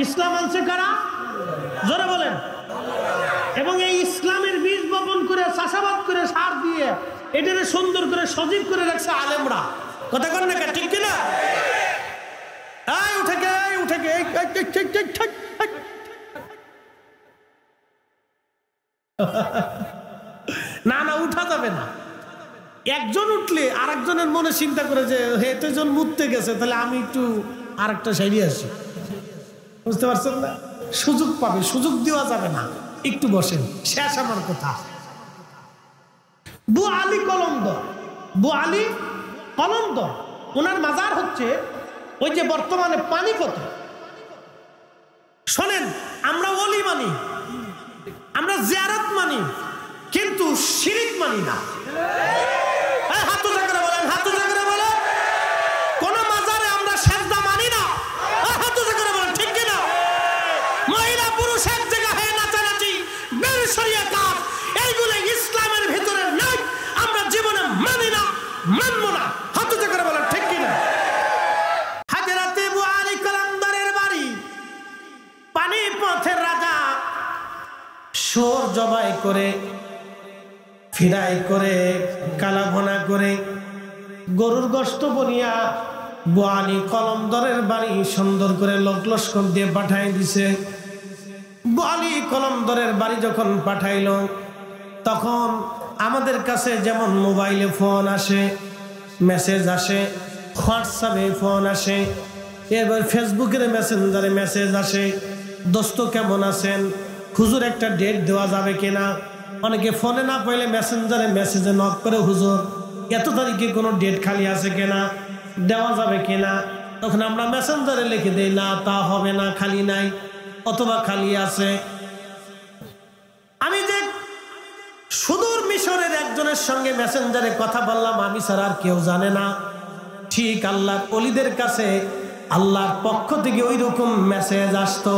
ইসলাম আনছে কারা জোরে বলেন এবং এই ইসলামের বীজ বপন করে চাষাবাদ করে সার দিয়ে এটারে সুন্দর করে সজীব করে রাখছে আলেমরা কথা কন না ঠিক কিনা এই উঠে গে ঠিক ঠিক ঠিক ঠিক না না উঠা যাবে না একজন উঠলে আরেকজনের মনে চিন্তা করে যে এতজন মুততে গেছে তাহলে আমি একটু আরেকটা সাইডে আসি বুঝতে পারছেন না সুযোগ পাবে সুযোগ দেওয়া যাবে না একটু বসেন শেষ আমার কথা বুআলি কলন্দর ওনার মাজার হচ্ছে ওই যে বর্তমানে পানিপথে শোনেন আমরা ওলি মানি আমরা জিয়ারত মানি কিন্তু শিরিক মানি না হাত উঁচু করে বলেন হাত উঁচু করে বলেন কোন মাজারে আমরা সেজদা মানি না হাত উঁচু করে বলেন ঠিক কিনা মহিলা পুরুষ এক জায়গা হয়ে নাচানাচি বেশরিয়া কাজ এইগুলো ইসলামের ভিতরে নাই আমরা জীবনে মানি না মানবো না হাত উঁচু করে বলেন ঠিক কিনা হাজরাতে বুআলি কালামদারের বাড়ি শুয়োর জবাই করে, ফিরাই করে, কালা ভুনা করে, গরুর গোশত বনিয়া বোয়ালি কলমদরের বাড়ি সুন্দর করে লোক লস্কর দিয়ে পাঠাই দিছে। বোয়ালি কলমদরের বাড়ি যখন পাঠাইল, তখন আমাদের কাছে যেমন মোবাইলে ফোন আসে, মেসেজ আসে, হোয়াটসঅ্যাপে ফোন আসে, এবার ফেসবুকের মেসেঞ্জারে মেসেজ আসে, দোস্ত কেমন আছেন, হুজুর একটা ডেট দেওয়া যাবে কিনা। অনেকে ফোনে না পাইলে মেসেঞ্জারে মেসেজে নক করে, হুজুর এত তারিখে কোনো ডেট খালি আছে কিনা, দেওয়া যাবে কিনা। তখন আমরা মেসেঞ্জারে লিখে দেই, না তা হবে না, খালি নাই, অথবা খালি আছে। আমি যে সুদূর মিশরের একজনের সঙ্গে মেসেঞ্জারে কথা বললাম, আমি ছাড়া আর কেউ জানে না। ঠিক আল্লাহর ওলিদের কাছে আল্লাহর পক্ষ থেকে ওই রকম মেসেজ আসতো।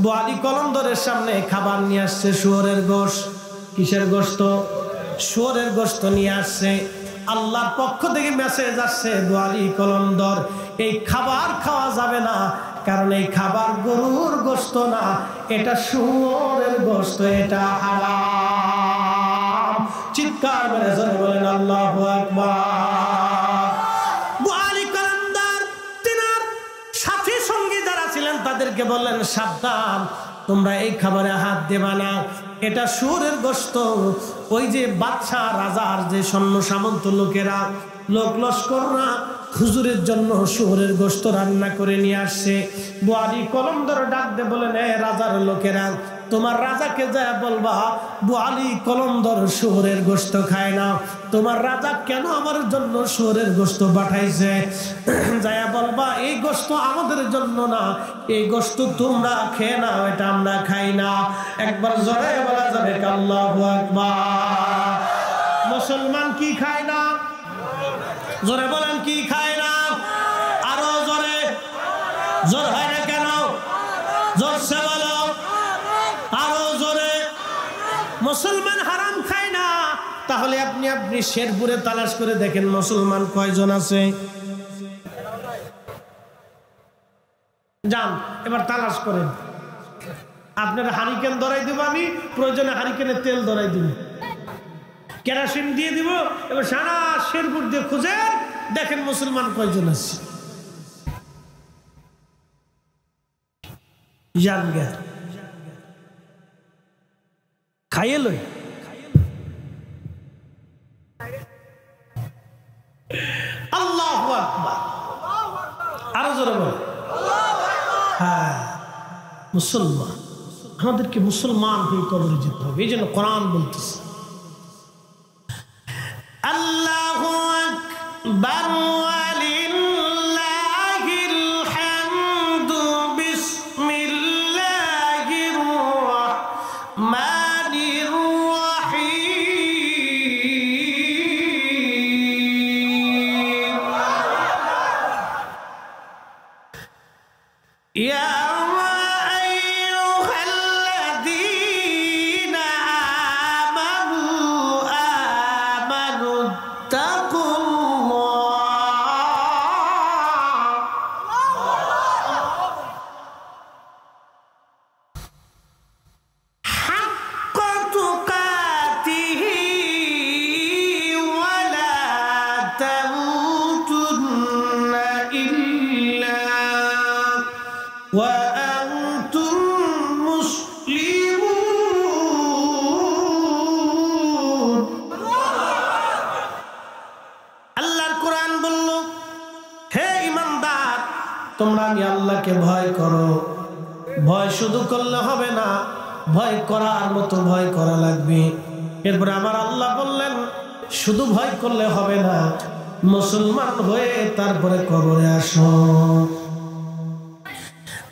বোয়ালি কলমদরের সামনে খাবার নিয়ে আসছে, শুয়োরের গোশত। কিসের গোশত? শুয়োরের গোশত নিয়ে আসছে। আল্লাহর পক্ষ থেকে মেসেজ আসছে, বোয়ালি কলমদর এই খাবার খাওয়া যাবে না, কারণ এই খাবার গরুর গোশত না, এটা শুয়োরের গোশত, এটা হারাম। চিৎকার মেরে জোরে বলেন আল্লাহু আকবার। বোয়ালি কলমদর তিনার সাথী সঙ্গী যারা ছিলেন তাদেরকে বললেন, সাবধান, তোমরা এই খাবারে হাত দেবা না, এটা শুয়োরের গোশত। ওই যে বাদশা রাজার যে সৈন্য সামন্ত লোকেরা, লোক লস্কররা হুজুরের জন্য শুয়োরের গোশত রান্না করে নিয়ে আসছে। বোয়ালি কলমদর ডাক দিয়ে বলেন, রাজার লোকেরা, তোমার রাজাকে যায় বলবা বোয়ালি কলমদর শুয়োরের গোশত খায় না, তোমার রাজা কেন আমার জন্য শুয়োরের গোশত পাঠাইছে, যায় বলবা এই গোশত আমাদের জন্য না, এই গোশত তোমরা খেয়ে নাও, এটা আমরা খাই না। একবার জোরে বলা যাবে আল্লাহু আকবার। মুসলমান কি খায় না? জোরে বলেন, কি খায় না? আরো জোরে, জোর হয় না কেন? জোরসে বলো, আরো জোরে। মুসলমান হারাম খায় না। তাহলে আপনি শেরপুরে তালাশ করে দেখেন মুসলমান কয়জন আছে। যান এবার তালাশ করেন। আপনার হারিকেন ধরাই দিব, আমি প্রয়োজনে হারিকেনের তেল ধরাই দিব, কেরোসিন দিয়ে দিব, এবার সারা শেরপুর দিয়ে খুঁজে দেখেন মুসলমান কয়জন আছে। জান গে খাইয়ে লই। আল্লাহু আকবার। আরো জোরে বল। হ্যাঁ, মুসলমান, আমাদেরকে মুসলমান হয়ে কবরে যেতে হবে। এই জন্য কোরআন বলতেছে, আল্লাহু আকবার ওয়ালিল্লাহিল হামদু বিসমিল্লাহির রাহমানির রাহিম। ইয়া তোমরা আমি আল্লাহকে ভয় করো। ভয় শুধু করলে হবে না, ভয় করার মতো ভয় করা লাগবে। এরপরে আমার আল্লাহ বললেন, শুধু ভয় করলে হবে না, মুসলমান হয়ে তারপরে কবরে আসো।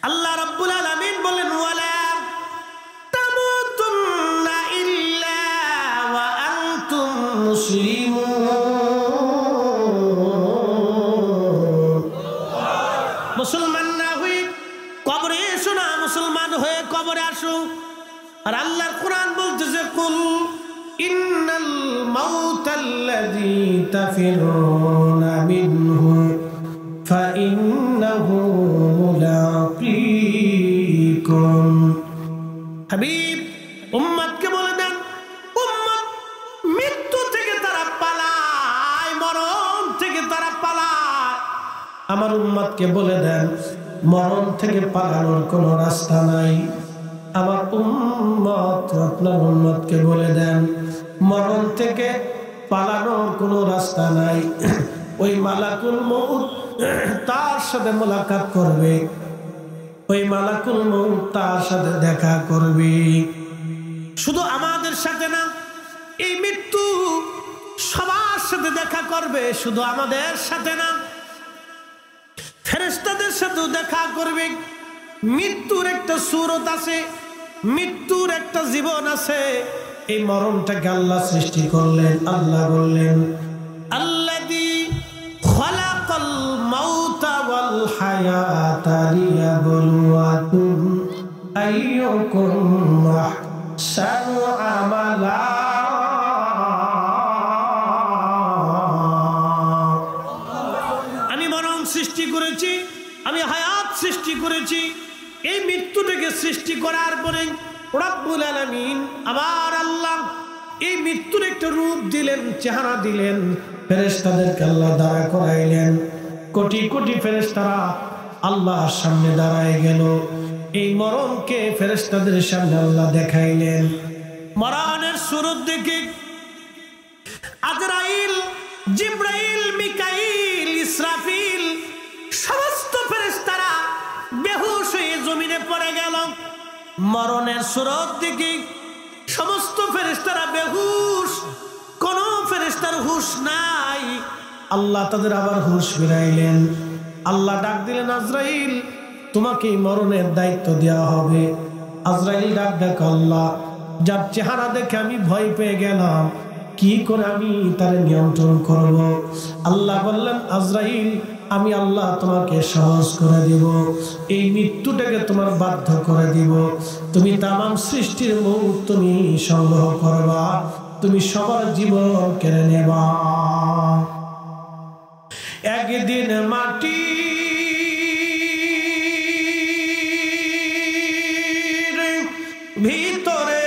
আল্লাহ রাব্বুল আলামিন বলেন, ওয়ালা তামুতুন্না ইল্লা ওয়া আনতুম মুসলিমুন। মুসলমান না হয়ে কবরে এসো না, মুসলমান হয়ে কবরে আসো। আর আল্লাহর কোরআন বলতেছে, কুল ইন্নাল মাউতাল্লাযী তাফিরুনা মিনহু ফাইন্নাহু মুলাকীকুম। হাবিব উম্মতকে বলে দেন, উম্মত মৃত্যু থেকে তারা পালায়, মরণ থেকে তারা পালায়। আমার উম্মতকে বলে দেন, মরণ থেকে পালানোর কোনো রাস্তা নাই। আমার উম্মত, আপনার উম্মতকে বলে দেন, মরণ থেকে পালানোর কোনো রাস্তা নাই। ওই মালাকুল মউত তার সাথে মোলাকাত করবে, ওই মালাকুল মউত তার সাথে দেখা করবে। শুধু আমাদের সাথে না, এই মৃত্যু সবার সাথে দেখা করবে। শুধু আমাদের সাথে না, ফেরেশতাদের সাথেও দেখা করবে। মৃত্যুর একটা সূরত আছে, মৃত্যুর একটা জীবন আছে। এই মরণটাকে আল্লাহ সৃষ্টি করলেন। আল্লাহ বললেন, আল্লাযী খালাকাল মাউতা ওয়াল হায়াতা লিয়াবলুয়াকুম আইয়ুকুম আহসানু আমালা। আমি মরণ সৃষ্টি করেছি, আমি হায়াত সৃষ্টি করেছি। এই মৃত্যুটাকে সৃষ্টি করার পরে রব্বুল আলামিন আবার আল্লাহ এই মৃত্যুর একটা রূপ দিলেন, চেহারা দিলেন। ফেরেশতাদেরকে আল্লাহ দাঁড়া করাইলেন। কোটি কোটি ফেরেশতারা আল্লাহর সামনে দাঁড়ায় গেল। এই মরণকে ফেরেশতাদের সামনে আল্লাহ দেখাইলেন। মরণের সুরত দেখে আজরাইল, জিবরাইল, মিকাইল, ইসরাফিল সমস্ত ফেরেশতারা বেহুশ হয়ে জমিনে পড়ে গেল। মরণের সুরত দেখে সমস্ত ফেরেশতারা বেহুশ, কোন ফেরেশতার হুশ নাই। আল্লাহ তাদের আবার হুশ ফিরাইলেন। আল্লাহ ডাক দিলেন, আজরাইল, তোমাকে মরণের দায়িত্ব দেওয়া হবে। আজরাইল ডাক দেখ, আল্লাহ, যার চেহারা দেখে আমি ভয় পেয়ে গেলাম, কি করে আমি তার নিয়ন্ত্রণ করব? আল্লাহ বললেন, আজরাইল, আমি আল্লাহ তোমাকে সহজ করে দিব। এই মৃত্যুটাকে তোমার বাধ্য করে দিব। তুমি তামাম সৃষ্টির মৌত তুমি সংগ্রহ করবা, তুমি সবার জীবন কেড়ে নেবা। একদিন মাটি ভিতরে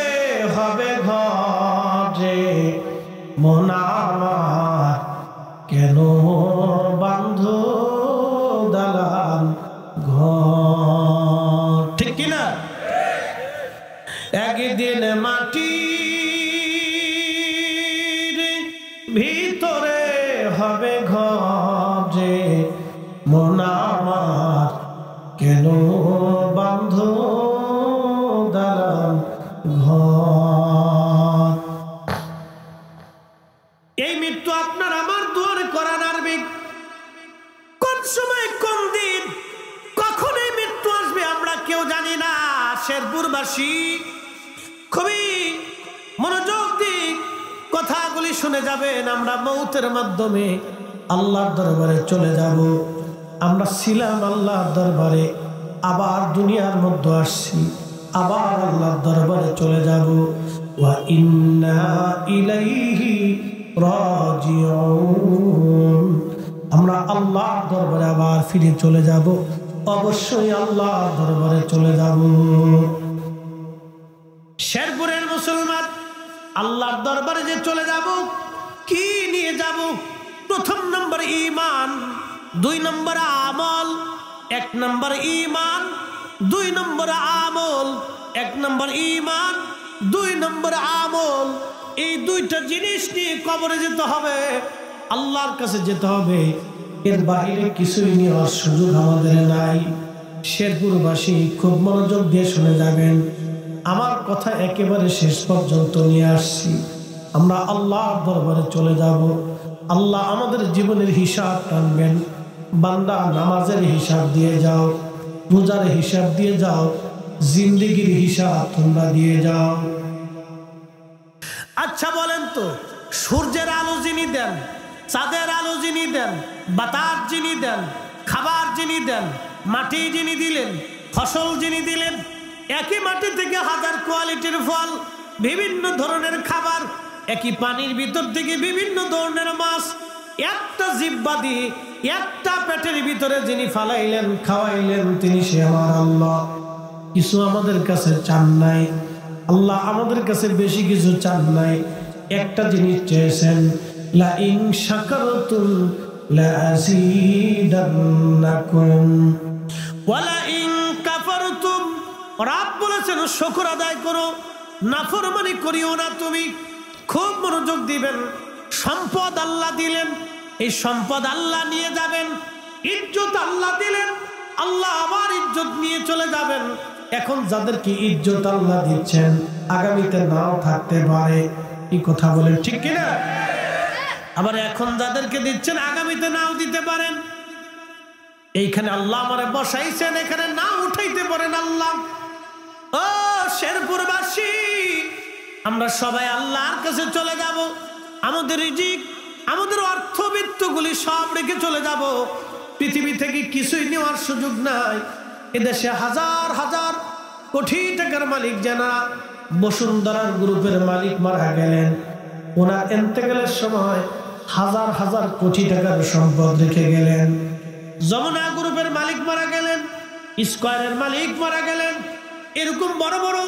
হবে ঘরে, মন আমার কেন বান্ধ দালান ঘর? ঠিক কিনা? একদিন মাটির ভিতরে হবে ঘরে, মন আমার কেন বান্ধ দালান ঘর? এই মৃত্যু আপনার আমার দুয়ারে করা নাড়বে। কোন সময়, কোন দিন, কখন এই মৃত্যু আসবে আমরা কেউ জানি না। শেরপুরবাসী খুবই মনোযোগ দিয়ে কথাগুলি শুনে যাবেন। আমরা মৌতের মাধ্যমে আল্লাহর দরবারে চলে যাব। আমরা ছিলাম আল্লাহর দরবারে, আবার দুনিয়ার মধ্যে আসছি, আবার আল্লাহর দরবারে চলে যাব। ওয়া ইন্না ইলাইহি রাজিউন। আমরা আল্লাহর দরবারে আবার ফিরে চলে যাব। অবশ্যই আল্লাহর দরবারে চলে যাব। শেরপুরের মুসলমান, আল্লাহর দরবারে যে চলে যাব, কি নিয়ে যাব? প্রথম নম্বর ঈমান, 2 নম্বর আমল। 1 নম্বর ঈমান, 2 নম্বর আমল। 1 নম্বর ঈমান, 2 নম্বর আমল। এই দুইটা জিনিস নিয়ে কবরে যেতে হবে, আল্লাহর কাছে যেতে হবে। এর বাইরে কিছুই নেওয়ার সুযোগ আমাদের নাই। শেরপুরবাসী খুব মনোযোগ দিয়ে শুনে যাবেন। আমার কথা একেবারে শেষ পর্যন্ত নিয়ে আসছি। আমরা আল্লাহর দরবারে চলে যাব। আল্লাহ আমাদের জীবনের হিসাব টানবেন। বান্দা, নামাজের হিসাব দিয়ে যাও, রোজার হিসাব দিয়ে যাও, জিন্দেগির হিসাব তোমরা দিয়ে যাও। আচ্ছা বলেন তো, সূর্যের আলো যিনি দেন, চাঁদের আলো যিনি দেন, বাতাস যিনি দেন, খাবার যিনি দেন, মাটি যিনি দিলেন, ফসল যিনি দিলেন, একই মাটি থেকে হাজার কোয়ালিটির ফল, বিভিন্ন ধরনের খাবার, একই পানির ভিতর থেকে বিভিন্ন ধরনের মাছ, একটা জিহ্বা দিয়ে একটা পেটের ভিতরে যিনি ফালাইলেন, খাওয়াইলেন, তিনি সে আমার আল্লাহ। কিছু আমাদের কাছে চান নাই, আল্লাহ আমাদের কাছে বেশি কিছু চান নাই, একটা জিনিস চেয়েছেন, লা ইন শাকারতুম লা আযীদান্নাকুম ওয়া লা ইন কাফারতুম। রব বলেছেন শুকর আদায় করো, নাফরমানি করিও না। তুমি খুব মনোযোগ দিবেন। সম্পদ আল্লাহ দিলেন, এই সম্পদ আল্লাহ নিয়ে যাবেন। ইজ্জত আল্লাহ দিলেন, আল্লাহ আবার ইজ্জত নিয়ে চলে যাবেন। এখন যাদেরকে ইজ্জত আল্লাহ দিচ্ছেন আগামীতে নাও থাকতে পারে। এই কথা বলেন ঠিক কিনা? আবার এখন যাদেরকে দিচ্ছেন আগামীতে নাও দিতে পারেন। এইখানে আল্লাহ আমারে বসাইছেন, এখানে নাও উঠাইতে পারেন আল্লাহ। ও শেরপুরবাসী, আমরা সবাই আল্লাহর কাছে চলে যাব। আমাদের রিজিক, আমাদের অর্থবিত্তগুলি সব রেখে চলে যাব। পৃথিবী থেকে কিছুই নেওয়ার সুযোগ নাই। এদেশে হাজার হাজার কোটি টাকার মালিক যারা বসুন্ধরার গ্রুপের মালিক মারা গেলেন, ওনার ইন্তেকালের সময় হাজার হাজার কোটি টাকার সম্পদ রেখে গেলেন। যমুনা গ্রুপের মালিক মারা গেলেন, স্কয়ারের মালিক মারা গেলেন। এরকম বড় বড়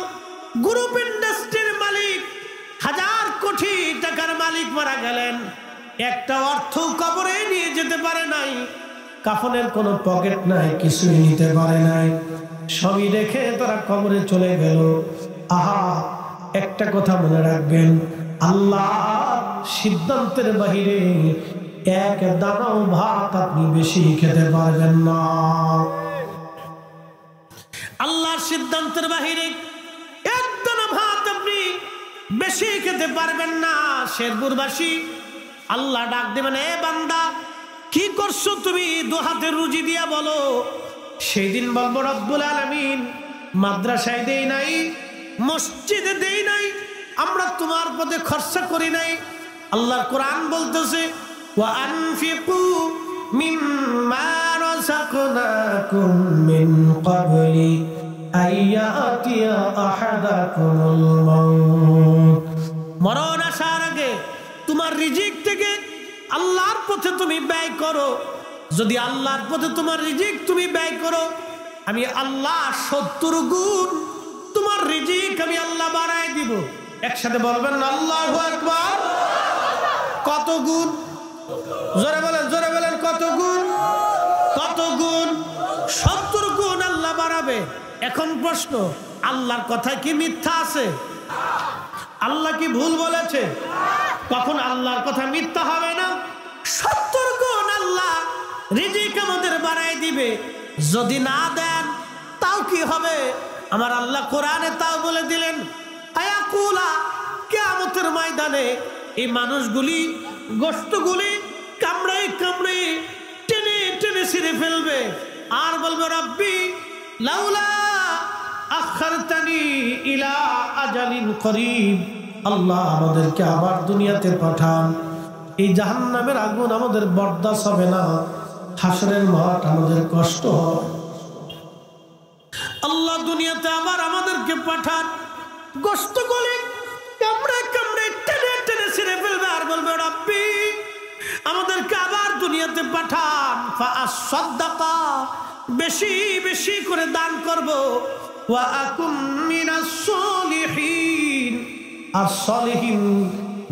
গ্রুপ ইন্ডাস্ট্রির মালিক, হাজার কোটি টাকার মালিক মারা গেলেন। একটা অর্থ কবরে নিয়ে যেতে পারে নাই, কাফনের কোনো পকেট নাই, কিছুই নিতে পারে নাই। সবই রেখে তারা কবরে চলে গেল। আহা, একটা কথা মনে রাখবেন, আল্লাহ সিদ্ধান্তের বাহিরে এক দানাও ভাত আপনি বেশি খেতে পারবেন না। আল্লাহর সিদ্ধান্তের বাহিরে এক দানা ভাত আপনি বেশি খেতে পারবেন না। শেরপুরবাসী, আল্লাহ ডাক দেবেন, এ বান্দা কি করছো তুমি? দু হাতের রুজি দিয়া বলো। সেই দিন বলবো, রব্বুল আলামিন, মাদ্রাসায় দেই নাই, মসজিদে দেই নাই, আমরা তোমার পথে খরচা করি নাই। আল্লাহর কোরআন বলতেছে, ওয়া আনফিকু মিম্মা রাযাকনাকুম মিন ক্বাবলি আইয়াতিয়া আহাদাকুমুল মাউত। মরণ আসার আগে তোমার রিজিক থেকে আল্লাহর পথে তুমি ব্যয় করো। যদি আল্লাহর পথে তোমার রিজিক তুমি ব্যয় করো, আমি আল্লাহ 70 গুণ তোমার রিজিক আমি আল্লাহ বাড়ায় দিব। একসাথে বলবেন আল্লাহু আকবার। কত গুণ? জোরে বলেন, জোরে বলেন, কত গুণ? কত গুণ? 70 গুণ আল্লাহ বাড়াবে। এখন প্রশ্ন, আল্লাহর কথায় কি মিথ্যা আছে? আল্লাহ কি ভুল বলেছে? কখন আল্লাহর কথা মিথ্যা হবে না। 70 গুণ আল্লাহ রিজিক আমাদের বাড়ায় দিবে। যদি না দেন তাও কি হবে? আমার আল্লাহ কোরআনে তাও বলে দিলেন, আয়াকুলা, কিয়ামতের ময়দানে এই মানুষগুলি গোশতগুলি কামড়াই কামড়াই টেনে টেনে ছিঁড়ে ফেলবে আর বলবে, রব্বি লাউলা আখারতানি ইলা আজালিন করিব। আল্লাহ আমাদেরকে আবার দুনিয়াতে পাঠান, এই জাহান্নামের আগুন আমাদের বরদাস্ত হবে না, হাসরের মাঠ আমাদের কষ্ট হয়। আল্লাহ দুনিয়াতে আবার আমাদেরকে পাঠান, গোশতগুলি কামড়ে কামড়ে টেনে টেনে ছিঁড়ে ফেলবে আর বলবে, রব্বি আমাদেরকে আবার দুনিয়াতে পাঠান, ফাআসাদ্দাকা, বেশি বেশি করে দান করব, ওয়া আকুম মিনাস সলিহিন, আর সলিহিন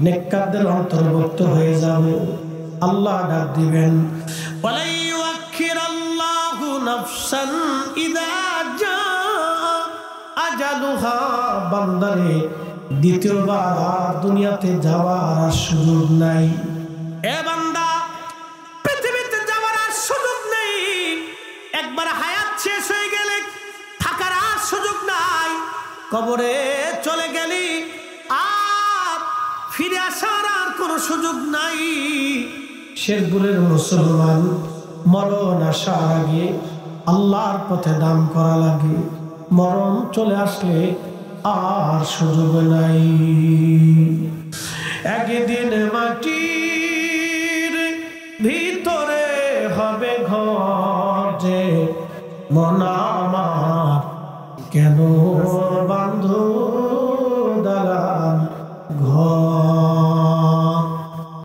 নেককারদের অন্তর্ভুক্ত হয়ে যাব। আল্লাহ ডাক দিবেন, ওয়ালা ইউআখিরাল্লাহু নাফসান ইযা জাআ আজালুহা। বান্দারে দ্বিতীয়বার দুনিয়াতে যাওয়ার সুযোগ নাই। এ বান্দা, পৃথিবীতে যাওয়ার আর সুযোগ নেই। একবার হায়াত শেষ হয়ে গেলে থাকার আর সুযোগ নাই। কবরে চলে গেলি আর ফিরে আসার আর কোনো সুযোগ নাই। শেরপুরের মুসলমান, মরণ আসার আগে আল্লাহর পথে দান করা লাগে, মরণ চলে আসলে আর সুযোগ নাই। একদিন মাটির ভিতরে হবে ঘর, যে মন আমার কেন বান্ধব